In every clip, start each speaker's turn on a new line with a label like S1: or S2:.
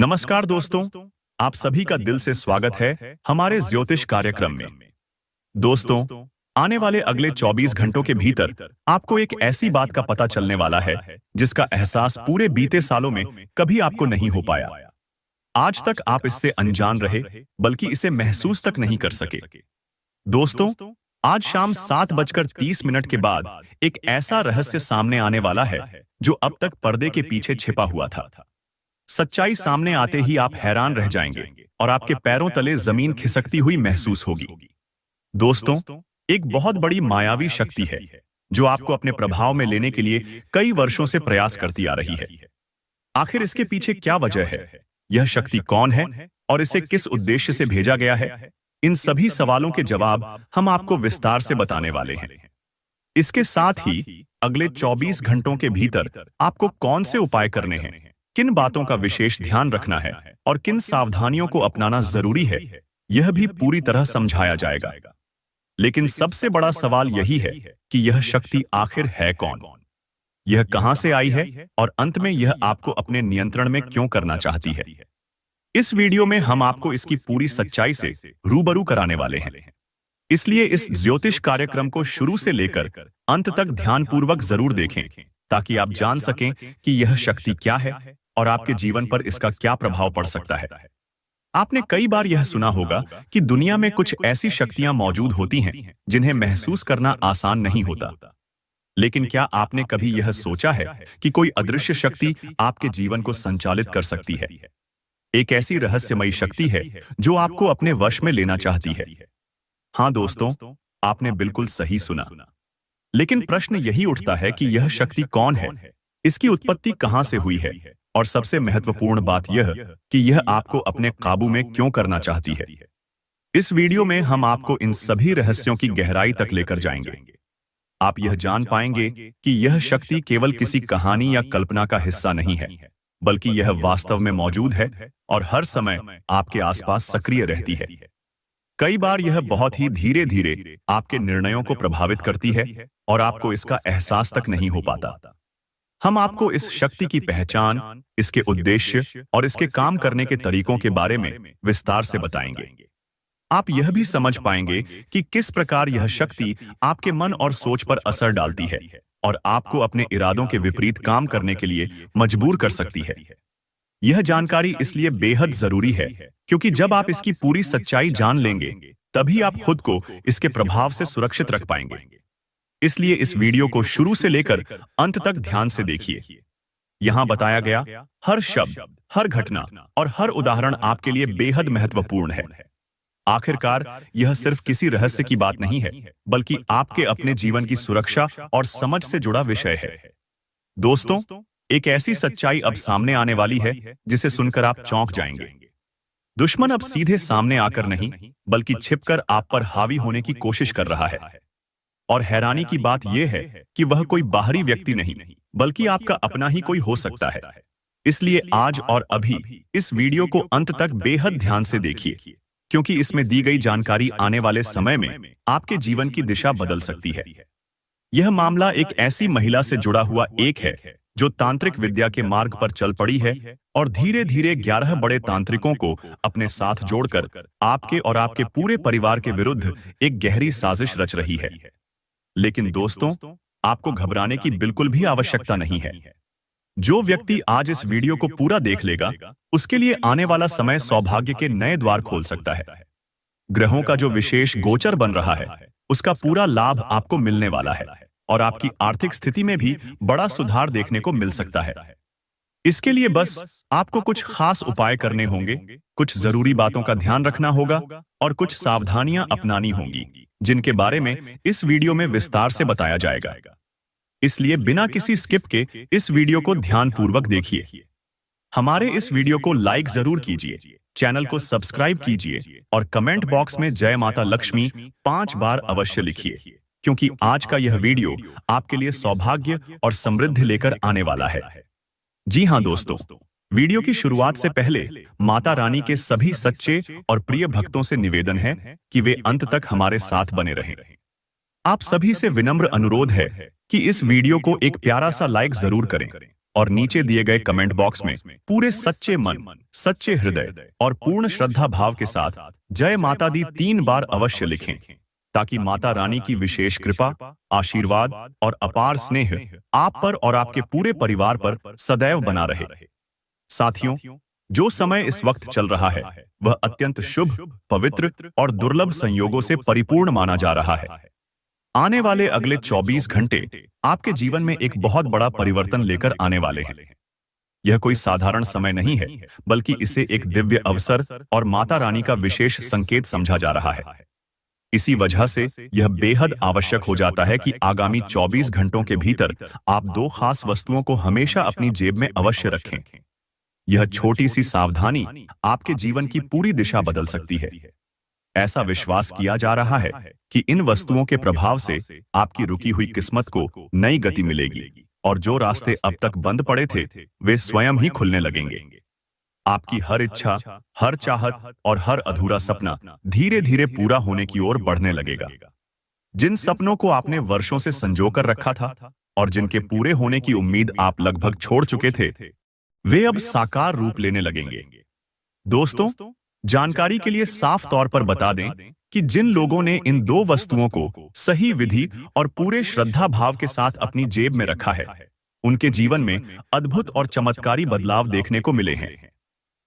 S1: नमस्कार दोस्तों, आप सभी का दिल से स्वागत है हमारे ज्योतिष कार्यक्रम में। दोस्तों, आने वाले अगले 24 घंटों के भीतर आपको एक ऐसी बात का पता चलने वाला है जिसका एहसास पूरे बीते सालों में कभी आपको नहीं हो पाया। आज तक आप इससे अनजान रहे, बल्कि इसे महसूस तक नहीं कर सके। दोस्तों, आज शाम 7:30 के बाद एक ऐसा रहस्य सामने आने वाला है जो अब तक पर्दे के पीछे छिपा हुआ था। सच्चाई सामने आते ही आप हैरान रह जाएंगे और आपके पैरों तले जमीन खिसकती हुई महसूस होगी। दोस्तों, एक बहुत बड़ी मायावी शक्ति है जो आपको अपने प्रभाव में लेने के लिए कई वर्षों से प्रयास करती आ रही है। आखिर इसके पीछे क्या वजह है? यह शक्ति कौन है और इसे किस उद्देश्य से भेजा गया है? इन सभी सवालों के जवाब हम आपको विस्तार से बताने वाले हैं। इसके साथ ही अगले 24 घंटों के भीतर आपको कौन से उपाय करने हैं, किन बातों का विशेष ध्यान रखना है और किन सावधानियों को अपनाना जरूरी है, यह भी पूरी तरह समझाया जाएगा। लेकिन सबसे बड़ा सवाल यही है कि यह शक्ति आखिर है कौन? यह कहां से आई है और अंत में यह आपको अपने नियंत्रण में क्यों करना चाहती है? इस वीडियो में हम आपको इसकी पूरी सच्चाई से रूबरू कराने वाले हैं। इसलिए इस ज्योतिष कार्यक्रम को शुरू से लेकर अंत तक ध्यानपूर्वक जरूर देखें, ताकि आप जान सकें कि यह शक्ति क्या है और आपके जीवन पर इसका क्या प्रभाव पड़ सकता है। आपने कई बार यह सुना होगा कि दुनिया में कुछ ऐसी शक्तियां मौजूद होती हैं जिन्हें महसूस करना आसान नहीं होता। लेकिन क्या आपने कभी यह सोचा है कि कोई अदृश्य शक्ति आपके जीवन को संचालित कर सकती है? एक ऐसी रहस्यमयी शक्ति है जो आपको अपने वश में लेना चाहती है। हाँ दोस्तों, आपने बिल्कुल सही सुना। लेकिन प्रश्न यही उठता है कि यह शक्ति कौन है, इसकी उत्पत्ति कहां से हुई है, और सबसे महत्वपूर्ण बात यह कि यह आपको अपने काबू में क्यों करना चाहती है। इस वीडियो में हम आपको इन सभी रहस्यों की गहराई तक लेकर जाएंगे। आप यह जान पाएंगे कि यह शक्ति केवल किसी कहानी या कल्पना का हिस्सा नहीं है, बल्कि यह वास्तव में मौजूद है और हर समय आपके आसपास सक्रिय रहती है। कई बार यह बहुत ही धीरे धीरे आपके निर्णयों को प्रभावित करती है और आपको इसका एहसास तक नहीं हो पाता। हम आपको इस शक्ति की पहचान, इसके उद्देश्य और इसके काम करने के तरीकों के बारे में विस्तार से बताएंगे। आप यह भी समझ पाएंगे कि किस प्रकार यह शक्ति आपके मन और सोच पर असर डालती है और आपको अपने इरादों के विपरीत काम करने के लिए मजबूर कर सकती है। यह जानकारी इसलिए बेहद जरूरी है क्योंकि जब आप इसकी पूरी सच्चाई जान लेंगे, तभी आप खुद को इसके प्रभाव से सुरक्षित रख पाएंगे। इसलिए इस वीडियो को शुरू से लेकर अंत तक ध्यान से देखिए। यहां बताया गया हर शब्द, हर घटना और हर उदाहरण आपके लिए बेहद महत्वपूर्ण है। आखिरकार यह सिर्फ किसी रहस्य की बात नहीं है, बल्कि आपके अपने जीवन की सुरक्षा और समझ से जुड़ा विषय है। दोस्तों, एक ऐसी सच्चाई अब सामने आने वाली है जिसे सुनकर आप चौंक जाएंगे। दुश्मन अब सीधे सामने आकर नहीं, बल्कि छिपकर आप पर हावी होने की कोशिश कर रहा है। और हैरानी की बात यह है कि वह कोई बाहरी व्यक्ति नहीं, बल्कि आपका अपना ही कोई हो सकता है। इसलिए आज और अभी इस वीडियो को अंत तक बेहद ध्यान से देखिए, क्योंकि इसमें दी गई जानकारी आने वाले समय में आपके जीवन की दिशा बदल सकती है। यह मामला एक ऐसी महिला से जुड़ा हुआ एक है जो तांत्रिक विद्या के मार्ग पर चल पड़ी है और धीरे धीरे 11 बड़े तांत्रिकों को अपने साथ जोड़कर आपके और आपके पूरे परिवार के विरुद्ध एक गहरी साजिश रच रही है। लेकिन दोस्तों, आपको घबराने की बिल्कुल भी आवश्यकता नहीं है। जो व्यक्ति आज इस वीडियो को पूरा देख लेगा, उसके लिए आने वाला समय सौभाग्य के नए द्वार खोल सकता है। ग्रहों का जो विशेष गोचर बन रहा है, उसका पूरा लाभ आपको मिलने वाला है और आपकी आर्थिक स्थिति में भी बड़ा सुधार देखने को मिल सकता है। इसके लिए बस आपको कुछ खास उपाय करने होंगे, कुछ जरूरी बातों का ध्यान रखना होगा और कुछ सावधानियां अपनानी होंगी, जिनके बारे में इस वीडियो में विस्तार से बताया जाएगा। इसलिए बिना किसी स्किप के इस वीडियो को ध्यानपूर्वक देखिए। हमारे इस वीडियो को लाइक जरूर कीजिए, चैनल को सब्सक्राइब कीजिए और कमेंट बॉक्स में जय माता लक्ष्मी 5 बार अवश्य लिखिए, क्योंकि आज का यह वीडियो आपके लिए सौभाग्य और समृद्धि लेकर आने वाला है। जी हाँ दोस्तों, वीडियो की शुरुआत से पहले माता रानी के सभी सच्चे और प्रिय भक्तों से निवेदन है कि वे अंत तक हमारे साथ बने रहें। आप सभी से विनम्र अनुरोध है कि इस वीडियो को एक प्यारा सा लाइक जरूर करें और नीचे दिए गए कमेंट बॉक्स में पूरे सच्चे मन, सच्चे हृदय और पूर्ण श्रद्धा भाव के साथ जय माता दी 3 बार अवश्य लिखें, ताकि माता रानी की विशेष कृपा, आशीर्वाद और अपार स्नेह आप पर और आपके पूरे परिवार पर सदैव बना रहे। साथियों, जो समय इस वक्त चल रहा है वह अत्यंत शुभ, पवित्र और दुर्लभ संयोगों से परिपूर्ण माना जा रहा है। आने वाले अगले 24 घंटे आपके जीवन में एक बहुत बड़ा परिवर्तन लेकर आने वाले हैं। यह कोई साधारण समय नहीं है, बल्कि इसे एक दिव्य अवसर और माता रानी का विशेष संकेत समझा जा रहा है। इसी वजह से यह बेहद आवश्यक हो जाता है कि आगामी 24 घंटों के भीतर आप 2 खास वस्तुओं को हमेशा अपनी जेब में अवश्य रखें। यह छोटी सी सावधानी आपके जीवन की पूरी दिशा बदल सकती है। ऐसा विश्वास किया जा रहा है कि इन वस्तुओं के प्रभाव से आपकी रुकी हुई किस्मत को नई गति मिलेगी और जो रास्ते अब तक बंद पड़े थे वे स्वयं ही खुलने लगेंगे। आपकी हर इच्छा, हर चाहत और हर अधूरा सपना धीरे धीरे पूरा होने की ओर बढ़ने लगेगा। जिन सपनों को आपने वर्षों से संजो कर रखा था और जिनके पूरे होने की उम्मीद आप लगभग छोड़ चुके थे, वे अब साकार रूप लेने लगेंगे। दोस्तों, जानकारी के लिए साफ तौर पर बता दें कि जिन लोगों ने इन 2 वस्तुओं को सही विधि और पूरे श्रद्धा भाव के साथ अपनी जेब में रखा है, उनके जीवन में अद्भुत और चमत्कारी बदलाव देखने को मिले हैं।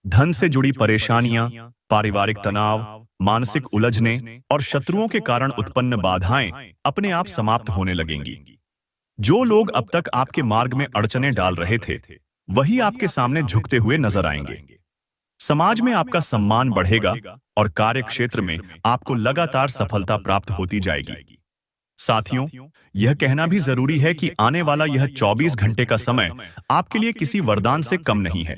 S1: धन से जुड़ी परेशानियां, पारिवारिक तनाव, मानसिक उलझने और शत्रुओं के कारण उत्पन्न बाधाएं अपने आप समाप्त होने लगेंगी। जो लोग अब तक आपके मार्ग में अड़चनें डाल रहे थे, वही आपके सामने झुकते हुए नजर आएंगे। समाज में आपका सम्मान बढ़ेगा और कार्य क्षेत्र में आपको लगातार सफलता प्राप्त होती जाएगी। साथियों, यह कहना भी जरूरी है कि आने वाला यह 24 घंटे का समय आपके लिए किसी वरदान से कम नहीं है।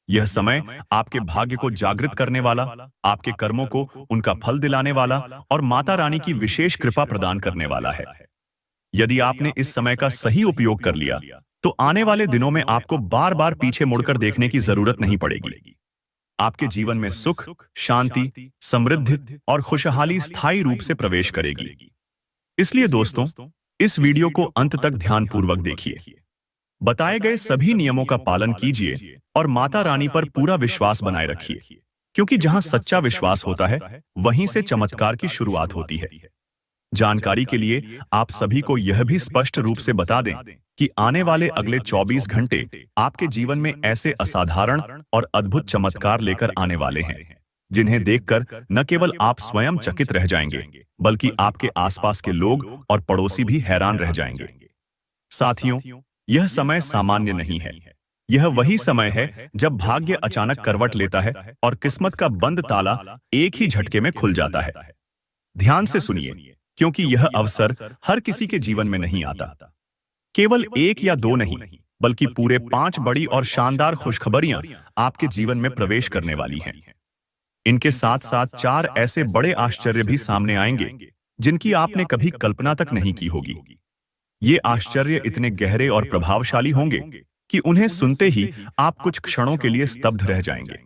S1: यह समय आपके भाग्य को जागृत करने वाला, आपके कर्मों को उनका फल दिलाने वाला और माता रानी की विशेष कृपा प्रदान करने वाला है। यदि आपने इस समय का सही उपयोग कर लिया, तो आने वाले दिनों में आपको बार बार पीछे मुड़कर देखने की जरूरत नहीं पड़ेगी। आपके जीवन में सुख, शांति, समृद्धि और खुशहाली स्थायी रूप से प्रवेश करेगी। इसलिए दोस्तों, इस वीडियो को अंत तक ध्यानपूर्वक देखिए। बताए गए सभी नियमों का पालन कीजिए और माता रानी पर पूरा विश्वास बनाए रखिए, क्योंकि जहां सच्चा विश्वास होता है, वहीं से चमत्कार की शुरुआत होती है। जानकारी के लिए आप सभी को यह भी स्पष्ट रूप से बता दें कि आने वाले अगले 24 घंटे आपके जीवन में ऐसे असाधारण और अद्भुत चमत्कार लेकर आने वाले हैं, जिन्हें देखकर न केवल आप स्वयं चकित रह जाएंगे, बल्कि आपके आसपास के लोग और पड़ोसी भी हैरान रह जाएंगे। साथियों, यह समय सामान्य नहीं है। यह वही समय है जब भाग्य अचानक करवट लेता है और किस्मत का बंद ताला एक ही झटके में खुल जाता है। ध्यान से सुनिए, क्योंकि यह अवसर हर किसी के जीवन में नहीं आता। केवल 1 या 2 नहीं, बल्कि पूरे 5 बड़ी और शानदार खुशखबरियां आपके जीवन में प्रवेश करने वाली हैं। इनके साथ साथ 4 ऐसे बड़े आश्चर्य भी सामने आएंगे, जिनकी आपने कभी कल्पना तक नहीं की होगी। ये आश्चर्य इतने गहरे और प्रभावशाली होंगे कि उन्हें सुनते ही आप कुछ क्षणों के लिए स्तब्ध रह जाएंगे।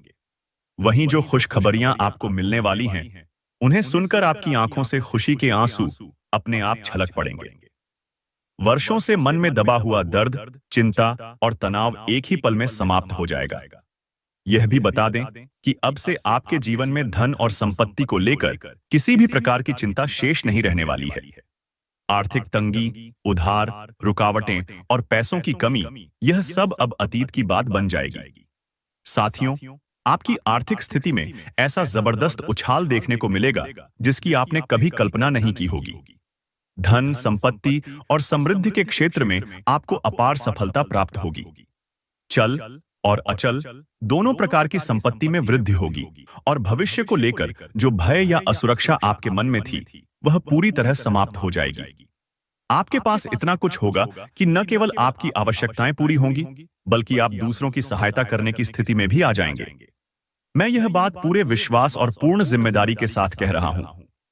S1: वहीं जो खुशखबरियां आपको मिलने वाली हैं, उन्हें सुनकर आपकी आंखों से खुशी के आंसू अपने आप छलक पड़ेंगे। वर्षों से मन में दबा हुआ दर्द, चिंता और तनाव एक ही पल में समाप्त हो जाएगा। यह भी बता दें कि अब से आपके जीवन में धन और संपत्ति को लेकर किसी भी प्रकार की चिंता शेष नहीं रहने वाली है। आर्थिक तंगी, उधार, रुकावटें और पैसों की कमी, यह सब अब अतीत की बात बन जाएगी। साथियों, आपकी आर्थिक स्थिति में ऐसा जबरदस्त उछाल देखने को मिलेगा जिसकी आपने कभी कल्पना नहीं की होगी। धन, संपत्ति और समृद्धि के क्षेत्र में आपको अपार सफलता प्राप्त होगी। चल और अचल दोनों प्रकार की संपत्ति में वृद्धि होगी और भविष्य को लेकर जो भय या असुरक्षा आपके मन में थी, वह पूरी तरह समाप्त हो जाएगी। आपके पास इतना कुछ होगा कि न केवल आपकी आवश्यकताएं पूरी होंगी, बल्कि आप दूसरों की सहायता करने की स्थिति में भी आ जाएंगे। मैं यह बात पूरे विश्वास और पूर्ण जिम्मेदारी के साथ कह रहा हूं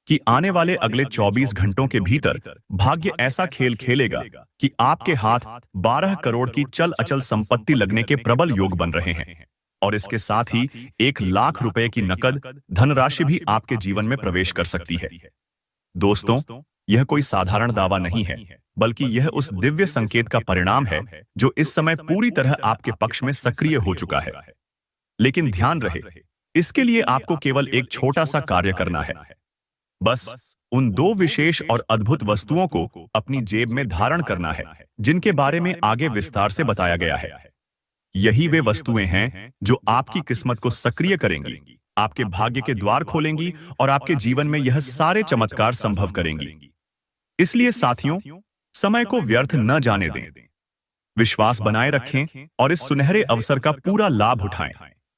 S1: कि आने वाले अगले 24 घंटों के भीतर भाग्य ऐसा खेल खेलेगा कि आपके हाथ 12 करोड़ की चल अचल संपत्ति लगने के प्रबल योग बन रहे हैं, और इसके साथ ही 1 लाख रुपए की नकद धनराशि भी आपके जीवन में प्रवेश कर सकती है। दोस्तों, यह कोई साधारण दावा नहीं है, बल्कि यह उस दिव्य संकेत का परिणाम है जो इस समय पूरी तरह आपके पक्ष में सक्रिय हो चुका है। लेकिन ध्यान रहे, इसके लिए आपको केवल एक छोटा सा कार्य करना है। बस उन दो विशेष और अद्भुत वस्तुओं को अपनी जेब में धारण करना है, जिनके बारे में आगे विस्तार से बताया गया है। यही वे वस्तुएं हैं जो आपकी किस्मत को सक्रिय करेंगी, आपके भाग्य के द्वार खोलेंगी और आपके जीवन में यह सारे चमत्कार संभव करेंगी। इसलिए साथियों, समय को व्यर्थ न जाने दें। विश्वास बनाए रखें और इस सुनहरे अवसर का पूरा लाभ उठाएं,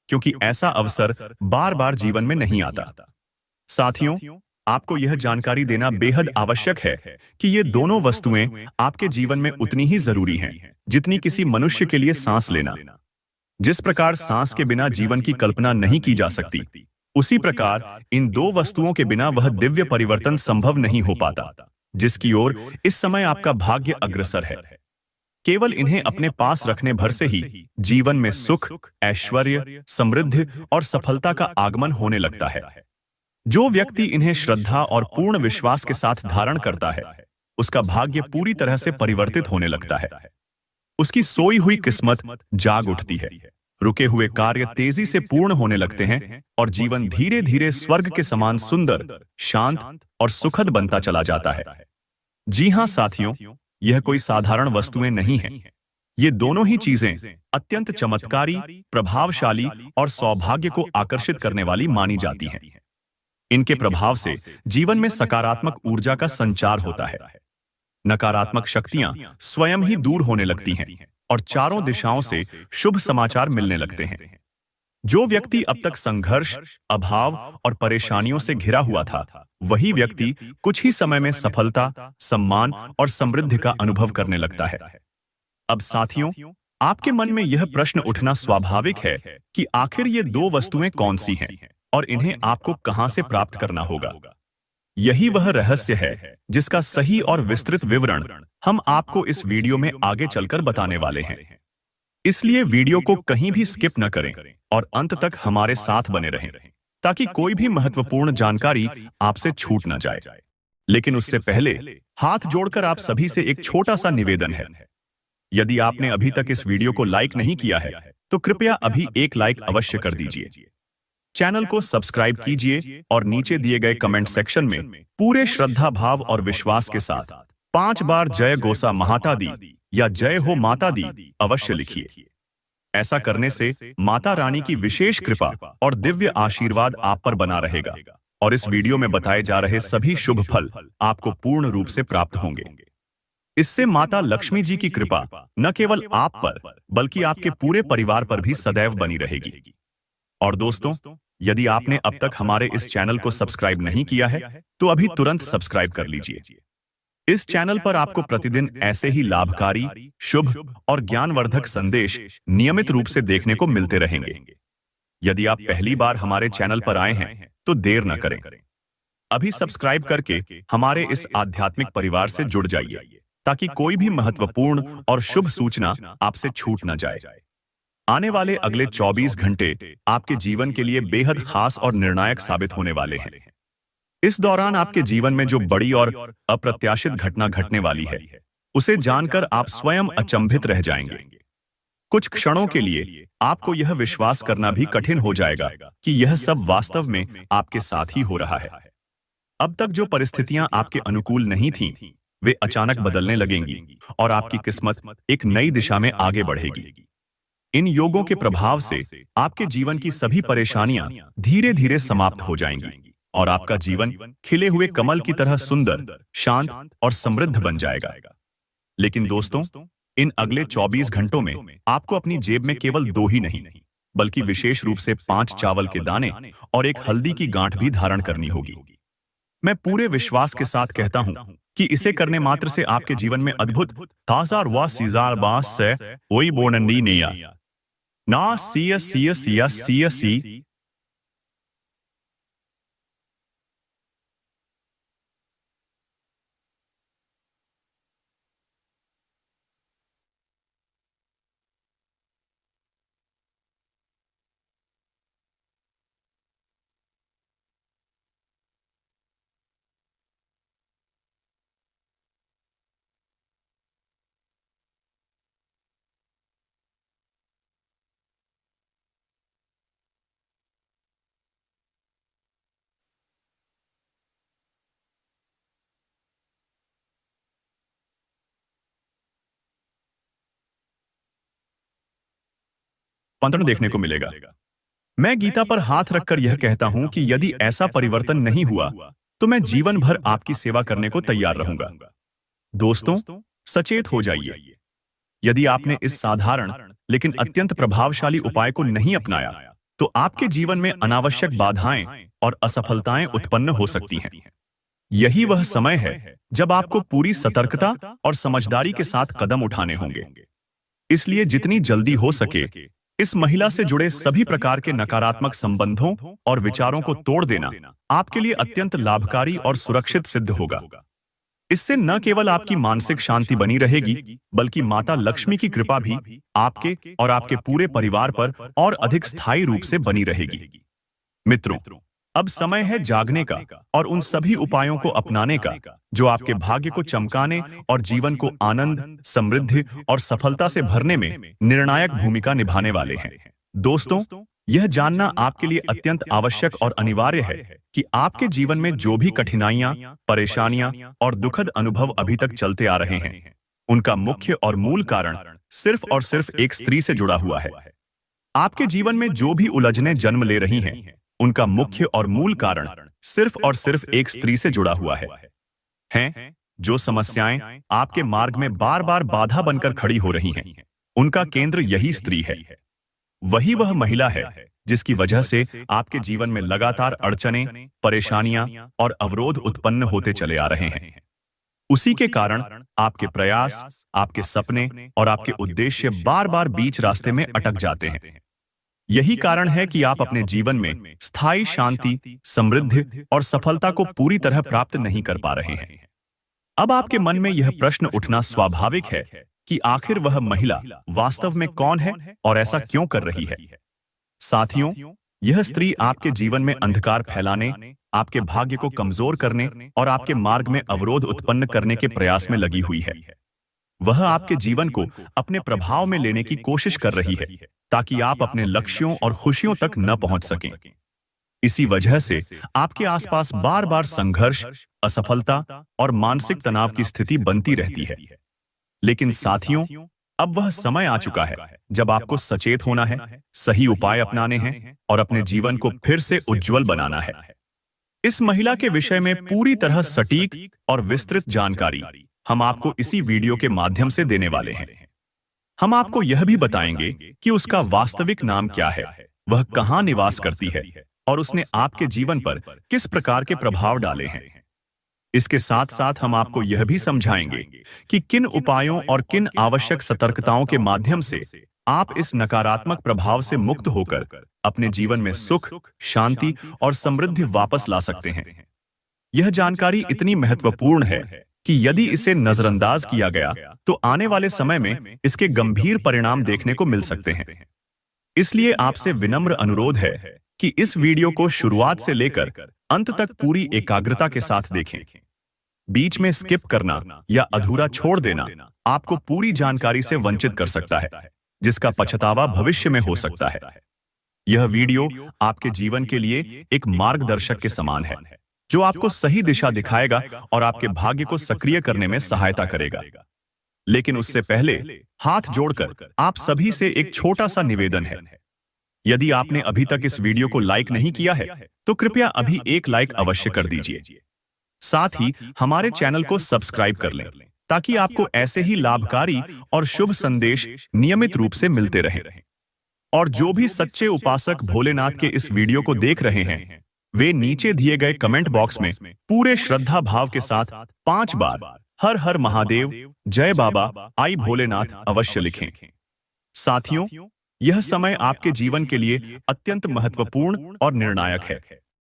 S1: क्योंकि ऐसा अवसर बार बार जीवन में नहीं आता। साथियों, आपको यह जानकारी देना बेहद आवश्यक है कि ये दोनों वस्तुएं आपके जीवन में उतनी ही जरूरी हैं जितनी किसी मनुष्य के लिए सांस लेना। जिस प्रकार सांस के बिना जीवन की कल्पना नहीं की जा सकती, उसी प्रकार इन दो वस्तुओं के बिना वह दिव्य परिवर्तन संभव नहीं हो पाता, जिसकी ओर इस समय आपका भाग्य अग्रसर है। केवल इन्हें अपने पास रखने भर से ही जीवन में सुख, ऐश्वर्य, समृद्धि और सफलता का आगमन होने लगता है। जो व्यक्ति इन्हें श्रद्धा और पूर्ण विश्वास के साथ धारण करता है, उसका भाग्य पूरी तरह से परिवर्तित होने लगता है। उसकी सोई हुई किस्मत जाग उठती है, रुके हुए कार्य तेजी से पूर्ण होने लगते हैं और जीवन धीरे धीरे स्वर्ग के समान सुंदर, शांत और सुखद बनता चला जाता है। जी हां साथियों, यह कोई साधारण वस्तुएं नहीं हैं। ये दोनों ही चीजें अत्यंत चमत्कारी, प्रभावशाली और सौभाग्य को आकर्षित करने वाली मानी जाती हैं। इनके प्रभाव से जीवन में सकारात्मक ऊर्जा का संचार होता है। नकारात्मक शक्तियां स्वयं ही दूर होने लगती हैं और चारों दिशाओं से शुभ समाचार मिलने लगते हैं। जो व्यक्ति अब तक संघर्ष, अभाव और परेशानियों से घिरा हुआ था, वही व्यक्ति कुछ ही समय में सफलता, सम्मान और समृद्धि का अनुभव करने लगता है। अब साथियों, आपके मन में यह प्रश्न उठना स्वाभाविक है कि आखिर ये दो वस्तुएं कौन सी हैं और इन्हें आपको कहां से प्राप्त करना होगा। यही वह रहस्य है जिसका सही और विस्तृत विवरण हम आपको इस वीडियो में आगे चलकर बताने वाले हैं। इसलिए वीडियो को कहीं भी स्किप न करें और अंत तक हमारे साथ बने रहें, ताकि कोई भी महत्वपूर्ण जानकारी आपसे छूट न जाए। लेकिन उससे पहले हाथ जोड़कर आप सभी से एक छोटा सा निवेदन है। यदि आपने अभी तक इस वीडियो को लाइक नहीं किया है, तो कृपया अभी एक लाइक अवश्य कर दीजिए। चैनल को सब्सक्राइब कीजिए और नीचे दिए गए कमेंट सेक्शन में पूरे श्रद्धा भाव और विश्वास के साथ 5 बार जय गोसा महाता दी या जय हो माता दी अवश्य लिखिए। ऐसा करने से माता रानी की विशेष कृपा और दिव्य आशीर्वाद आप पर बना रहेगा और इस वीडियो में बताए जा रहे सभी शुभ फल आपको पूर्ण रूप से प्राप्त होंगे। इससे माता लक्ष्मी जी की कृपा न केवल आप पर, बल्कि आपके पूरे परिवार पर भी सदैव बनी रहेगी। और दोस्तों, यदि आपने अब तक हमारे इस चैनल को सब्सक्राइब नहीं किया है, तो अभी तुरंत सब्सक्राइब कर लीजिए। इस चैनल पर आपको प्रतिदिन ऐसे ही लाभकारी, शुभ और ज्ञानवर्धक संदेश नियमित रूप से देखने को मिलते रहेंगे। यदि आप पहली बार हमारे चैनल पर आए हैं, तो देर न करें। अभी सब्सक्राइब करके हमारे इस आध्यात्मिक परिवार से जुड़ जाइए, ताकि कोई भी महत्वपूर्ण और शुभ सूचना आपसे छूट न जाए। आने वाले अगले 24 घंटे आपके जीवन के लिए बेहद खास और निर्णायक साबित होने वाले हैं। इस दौरान आपके जीवन में जो बड़ी और अप्रत्याशित घटना घटने वाली है, उसे जानकर आप स्वयं अचंभित रह जाएंगे। कुछ क्षणों के लिए आपको यह विश्वास करना भी कठिन हो जाएगा कि यह सब वास्तव में आपके साथ ही हो रहा है। अब तक जो परिस्थितियां आपके अनुकूल नहीं थीं, वे अचानक बदलने लगेंगी और आपकी किस्मत एक नई दिशा में आगे बढ़ेगी। इन योगों के प्रभाव से आपके जीवन की सभी परेशानियां धीरे धीरे समाप्त हो जाएंगी और आपका जीवन खिले हुए कमल की तरह सुंदर, शांत और समृद्ध बन जाएगा। लेकिन दोस्तों, इन अगले 24 घंटों में आपको अपनी जेब में केवल 2 ही नहीं, बल्कि विशेष रूप से 5 चावल के दाने और एक हल्दी की गांठ भी धारण करनी होगी। मैं पूरे विश्वास के साथ कहता हूं कि इसे करने मात्र से आपके जीवन में अद्भुत ताजार व सीजार बास से कोई बोनंदी नहीं ना सिया सिया सिया सिया सी रूपांतरण देखने को मिलेगा। मैं गीता पर हाथ रखकर यह कहता हूं कि यदि ऐसा परिवर्तन नहीं हुआ तो मैं जीवन भर आपकी सेवा करने को तैयार रहूंगा। दोस्तों, सचेत हो जाइए। यदि आपने इस साधारण लेकिन अत्यंत प्रभावशाली उपाय को नहीं अपनाया तो आपके जीवन में अनावश्यक बाधाएं और असफलताएं उत्पन्न हो सकती हैं। यही वह समय है जब आपको पूरी सतर्कता और समझदारी के साथ कदम उठाने होंगे। इसलिए जितनी जल्दी हो सके इस महिला से जुड़े सभी प्रकार के नकारात्मक संबंधों और विचारों को तोड़ देना आपके लिए अत्यंत लाभकारी और सुरक्षित सिद्ध होगा। इससे न केवल आपकी मानसिक शांति बनी रहेगी बल्कि माता लक्ष्मी की कृपा भी आपके और आपके पूरे परिवार पर और अधिक स्थायी रूप से बनी रहेगी। मित्रों, अब समय है जागने का और उन सभी उपायों को अपनाने का जो आपके भाग्य को चमकाने और जीवन को आनंद, समृद्धि और सफलता से भरने में निर्णायक भूमिका निभाने वाले हैं। दोस्तों, यह जानना आपके लिए अत्यंत आवश्यक और अनिवार्य है कि आपके जीवन में जो भी कठिनाइयां, परेशानियां और दुखद अनुभव अभी तक चलते आ रहे हैं, उनका मुख्य और मूल कारण सिर्फ और सिर्फ एक स्त्री से जुड़ा हुआ है। आपके जीवन में जो भी उलझनें जन्म ले रही हैं, उनका मुख्य और मूल कारण सिर्फ और सिर्फ एक स्त्री से जुड़ा हुआ है। जो समस्याएं आपके मार्ग में बार बार बाधा बनकर खड़ी हो रही हैं, उनका केंद्र यही स्त्री है। वही वह महिला है जिसकी वजह से आपके जीवन में लगातार अड़चनें, परेशानियां और अवरोध उत्पन्न होते चले आ रहे हैं। उसी के कारण आपके प्रयास, आपके सपने और आपके उद्देश्य बार बार बीच रास्ते में अटक जाते हैं। यही कारण है कि आप अपने जीवन में स्थायी शांति, समृद्धि और सफलता को पूरी तरह प्राप्त नहीं कर पा रहे हैं। अब आपके मन में यह प्रश्न उठना स्वाभाविक है कि आखिर वह महिला वास्तव में कौन है और ऐसा क्यों कर रही है। साथियों, यह स्त्री आपके जीवन में अंधकार फैलाने, आपके भाग्य को कमजोर करने और आपके मार्ग में अवरोध उत्पन्न करने के प्रयास में लगी हुई है। वह आपके जीवन को अपने प्रभाव में लेने की कोशिश कर रही है ताकि आप अपने लक्ष्यों और खुशियों तक न पहुंच सकें। इसी वजह से आपके आसपास बार बार संघर्ष, असफलता और मानसिक तनाव की स्थिति बनती रहती है। लेकिन साथियों, अब वह समय आ चुका है जब आपको सचेत होना है, सही उपाय अपनाने हैं और अपने जीवन को फिर से उज्जवल बनाना है। इस महिला के विषय में पूरी तरह सटीक और विस्तृत जानकारी हम आपको इसी वीडियो के माध्यम से देने वाले हैं। हम आपको यह भी बताएंगे कि उसका वास्तविक नाम क्या है, वह कहां निवास करती है और उसने आपके जीवन पर किस प्रकार के प्रभाव डाले हैं। इसके साथ साथ हम आपको यह भी समझाएंगे कि किन उपायों और किन आवश्यक सतर्कताओं के माध्यम से आप इस नकारात्मक प्रभाव से मुक्त होकर अपने जीवन में सुख, शांति और समृद्धि वापस ला सकते हैं। यह जानकारी इतनी महत्वपूर्ण है कि यदि इसे नजरअंदाज किया गया तो आने वाले समय में इसके गंभीर परिणाम देखने को मिल सकते हैं। इसलिए आपसे विनम्र अनुरोध है कि इस वीडियो को शुरुआत से लेकर अंत तक पूरी एकाग्रता के साथ देखें। बीच में स्किप करना या अधूरा छोड़ देना आपको पूरी जानकारी से वंचित कर सकता है, जिसका पछतावा भविष्य में हो सकता है। यह वीडियो आपके जीवन के लिए एक मार्गदर्शक के समान है, जो आपको सही दिशा दिखाएगा और आपके भाग्य को सक्रिय करने में सहायता करेगा। लेकिन उससे पहले हाथ जोड़कर आप सभी से एक छोटा सा निवेदन है। यदि आपने अभी तक इस वीडियो को लाइक नहीं किया है तो कृपया अभी एक लाइक अवश्य कर दीजिए। साथ ही हमारे चैनल को सब्सक्राइब कर लें ताकि आपको ऐसे ही लाभकारी और शुभ संदेश नियमित रूप से मिलते रहें। और जो भी सच्चे उपासक भोलेनाथ के इस वीडियो को देख रहे हैं, वे नीचे दिए गए कमेंट बॉक्स में पूरे श्रद्धा भाव के साथ 5 बार हर हर महादेव, जय बाबा, आई भोलेनाथ अवश्य लिखें। साथियों, यह समय आपके जीवन के लिए अत्यंत महत्वपूर्ण और निर्णायक है।